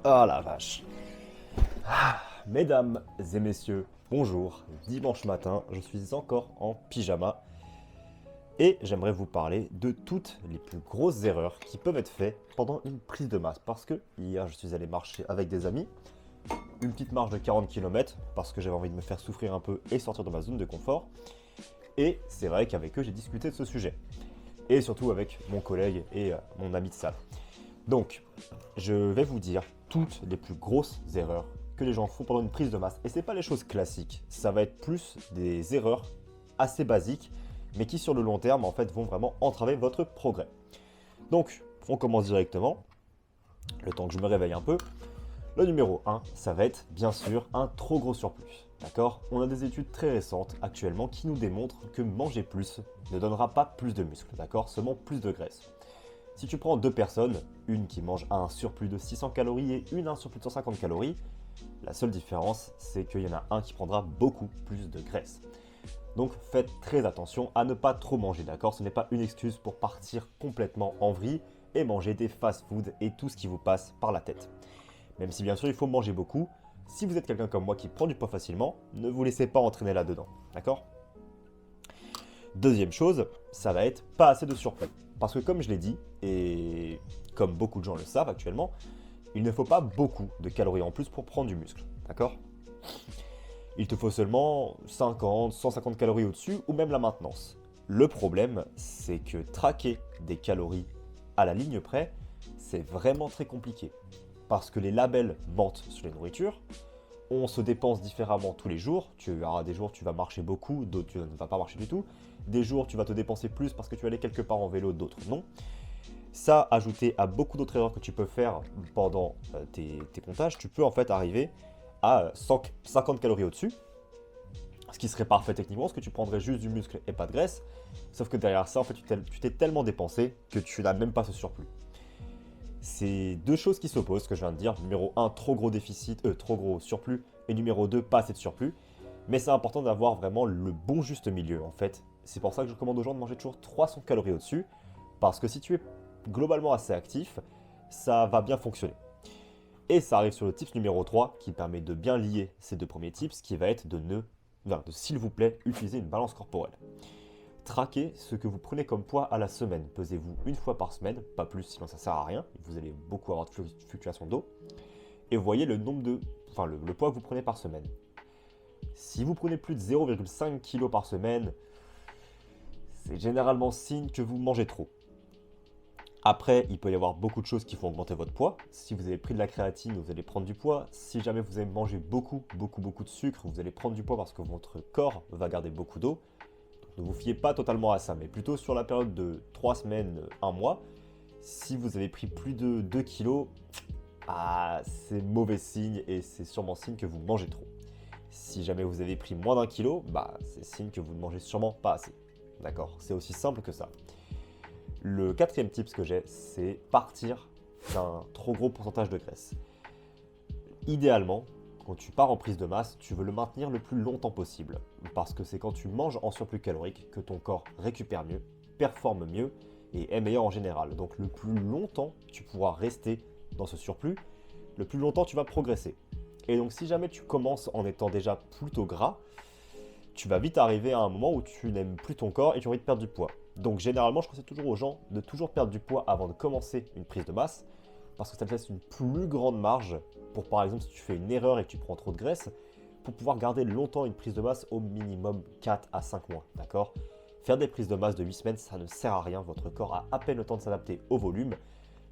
Ah la vache. Mesdames et messieurs, bonjour. Dimanche matin, je suis encore en pyjama et j'aimerais vous parler de toutes les plus grosses erreurs qui peuvent être faites pendant une prise de masse. Parce que hier, je suis allé marcher avec des amis, une petite marche de 40 km parce que j'avais envie de me faire souffrir un peu et sortir de ma zone de confort. Et c'est vrai qu'avec eux, j'ai discuté de ce sujet. Et surtout avec mon collègue et mon ami de salle. Donc, je vais vous dire toutes les plus grosses erreurs que les gens font pendant une prise de masse. Et ce n'est pas les choses classiques, ça va être plus des erreurs assez basiques, mais qui sur le long terme, en fait, vont vraiment entraver votre progrès. Donc, on commence directement, le temps que je me réveille un peu. Le numéro 1, ça va être bien sûr un trop gros surplus. D'accord? On a des études très récentes actuellement qui nous démontrent que manger plus ne donnera pas plus de muscles, d'accord? Seulement plus de graisse. Si tu prends deux personnes, une qui mange un surplus de 600 calories et une un surplus de 150 calories, la seule différence, c'est qu'il y en a un qui prendra beaucoup plus de graisse. Donc faites très attention à ne pas trop manger, d'accord? Ce n'est pas une excuse pour partir complètement en vrille et manger des fast-foods et tout ce qui vous passe par la tête. Même si bien sûr il faut manger beaucoup, si vous êtes quelqu'un comme moi qui prend du poids facilement, ne vous laissez pas entraîner là-dedans, d'accord? Deuxième chose, ça va être pas assez de surplus. Parce que comme je l'ai dit, et comme beaucoup de gens le savent actuellement, il ne faut pas beaucoup de calories en plus pour prendre du muscle, d'accord? Il te faut seulement 50, 150 calories au-dessus ou même la maintenance. Le problème, c'est que traquer des calories à la ligne près, c'est vraiment très compliqué. Parce que les labels mentent sur les nourritures, on se dépense différemment tous les jours. Tu auras des jours où tu vas marcher beaucoup, d'autres tu ne vas pas marcher du tout. Des jours tu vas te dépenser plus parce que tu vas aller quelque part en vélo, d'autres non. Ça, ajouté à beaucoup d'autres erreurs que tu peux faire pendant tes comptages, tu peux en fait arriver à 150 calories au-dessus, ce qui serait parfait techniquement, parce que tu prendrais juste du muscle et pas de graisse. Sauf que derrière ça, en fait, tu t'es tellement dépensé que tu n'as même pas ce surplus. C'est deux choses qui s'opposent, ce que je viens de dire. Numéro un, trop gros déficit, trop gros surplus. Et numéro 2, pas assez de surplus. Mais c'est important d'avoir vraiment le bon juste milieu, en fait. C'est pour ça que je recommande aux gens de manger toujours 300 calories au-dessus. Parce que si tu es globalement assez actif, ça va bien fonctionner. Et ça arrive sur le tips numéro 3, qui permet de bien lier ces deux premiers tips, qui va être de s'il vous plaît, utiliser une balance corporelle. Traquez ce que vous prenez comme poids à la semaine. Pesez-vous une fois par semaine, pas plus, sinon ça sert à rien. Vous allez beaucoup avoir de fluctuations d'eau. Et voyez le nombre le poids que vous prenez par semaine. Si vous prenez plus de 0,5 kg par semaine, c'est généralement signe que vous mangez trop. Après, il peut y avoir beaucoup de choses qui font augmenter votre poids. Si vous avez pris de la créatine, vous allez prendre du poids. Si jamais vous avez mangé beaucoup de sucre, vous allez prendre du poids parce que votre corps va garder beaucoup d'eau. Ne vous fiez pas totalement à ça, mais plutôt sur la période de 3 semaines, 1 mois. Si vous avez pris plus de 2 kilos, c'est mauvais signe et c'est sûrement signe que vous mangez trop. Si jamais vous avez pris moins d'1 kilo, c'est signe que vous ne mangez sûrement pas assez. D'accord? C'est aussi simple que ça. Le quatrième tip que j'ai, c'est partir d'un trop gros pourcentage de graisse. Idéalement, quand tu pars en prise de masse, tu veux le maintenir le plus longtemps possible. Parce que c'est quand tu manges en surplus calorique que ton corps récupère mieux, performe mieux et est meilleur en général. Donc le plus longtemps tu pourras rester dans ce surplus, le plus longtemps tu vas progresser. Et donc si jamais tu commences en étant déjà plutôt gras, tu vas vite arriver à un moment où tu n'aimes plus ton corps et tu as envie de perdre du poids. Donc généralement, je conseille toujours aux gens de toujours perdre du poids avant de commencer une prise de masse, parce que ça te laisse une plus grande marge pour, par exemple, si tu fais une erreur et que tu prends trop de graisse, pour pouvoir garder longtemps une prise de masse au minimum 4 à 5 mois, d'accord? Faire des prises de masse de 8 semaines, ça ne sert à rien, votre corps a à peine le temps de s'adapter au volume,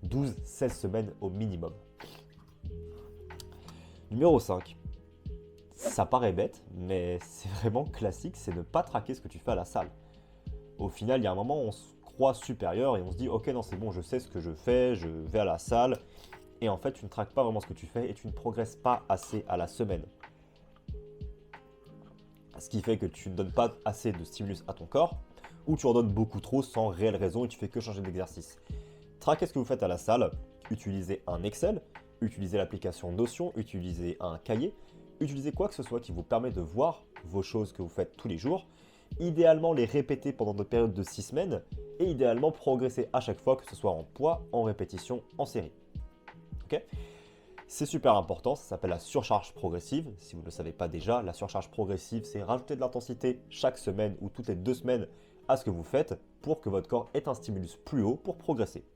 12-16 semaines au minimum. Numéro 5, ça paraît bête, mais c'est vraiment classique, c'est ne pas traquer ce que tu fais à la salle. Au final, il y a un moment où on se croit supérieur et on se dit ok non c'est bon, je sais ce que je fais, je vais à la salle. Et en fait, tu ne traques pas vraiment ce que tu fais et tu ne progresses pas assez à la semaine. Ce qui fait que tu ne donnes pas assez de stimulus à ton corps ou tu en donnes beaucoup trop sans réelle raison et tu fais que changer d'exercice. Traquez ce que vous faites à la salle, utilisez un Excel, utilisez l'application Notion, utilisez un cahier, utilisez quoi que ce soit qui vous permet de voir vos choses que vous faites tous les jours. Idéalement les répéter pendant une période de 6 semaines et idéalement progresser à chaque fois, que ce soit en poids, en répétition, en série. Ok? C'est super important, ça s'appelle la surcharge progressive. Si vous ne le savez pas déjà, la surcharge progressive, c'est rajouter de l'intensité chaque semaine ou toutes les 2 semaines à ce que vous faites pour que votre corps ait un stimulus plus haut pour progresser.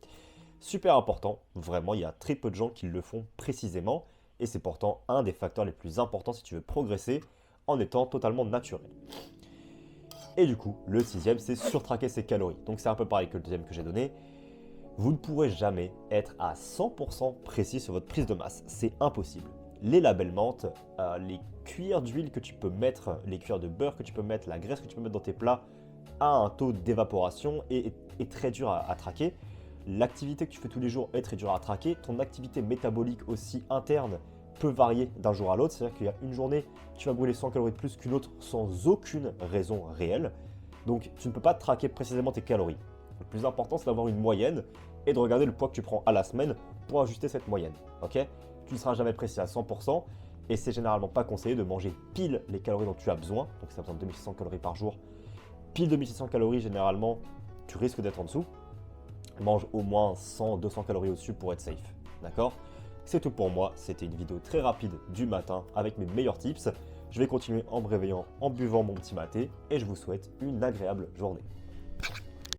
Super important, vraiment, il y a très peu de gens qui le font précisément et c'est pourtant un des facteurs les plus importants si tu veux progresser en étant totalement naturel. Et du coup, le 6e, c'est surtraquer ses calories. Donc c'est un peu pareil que le 2e que j'ai donné. Vous ne pourrez jamais être à 100% précis sur votre prise de masse. C'est impossible. Les labels menthe, les cuillères d'huile que tu peux mettre, les cuillères de beurre que tu peux mettre, la graisse que tu peux mettre dans tes plats, a un taux d'évaporation et est très dur à traquer. L'activité que tu fais tous les jours est très dure à traquer. Ton activité métabolique aussi interne peut varier d'un jour à l'autre. C'est-à-dire qu'il y a une journée, tu vas brûler 100 calories de plus qu'une autre sans aucune raison réelle. Donc tu ne peux pas traquer précisément tes calories. Le plus important, c'est d'avoir une moyenne et de regarder le poids que tu prends à la semaine pour ajuster cette moyenne. Ok ? Tu ne seras jamais précis à 100% et c'est généralement pas conseillé de manger pile les calories dont tu as besoin. Donc si tu as besoin de 2600 calories par jour, pile 2600 calories, généralement, tu risques d'être en dessous. Mange au moins 100-200 calories au-dessus pour être safe. D'accord ? C'est tout pour moi. C'était une vidéo très rapide du matin avec mes meilleurs tips. Je vais continuer en me réveillant, en buvant mon petit maté et je vous souhaite une agréable journée.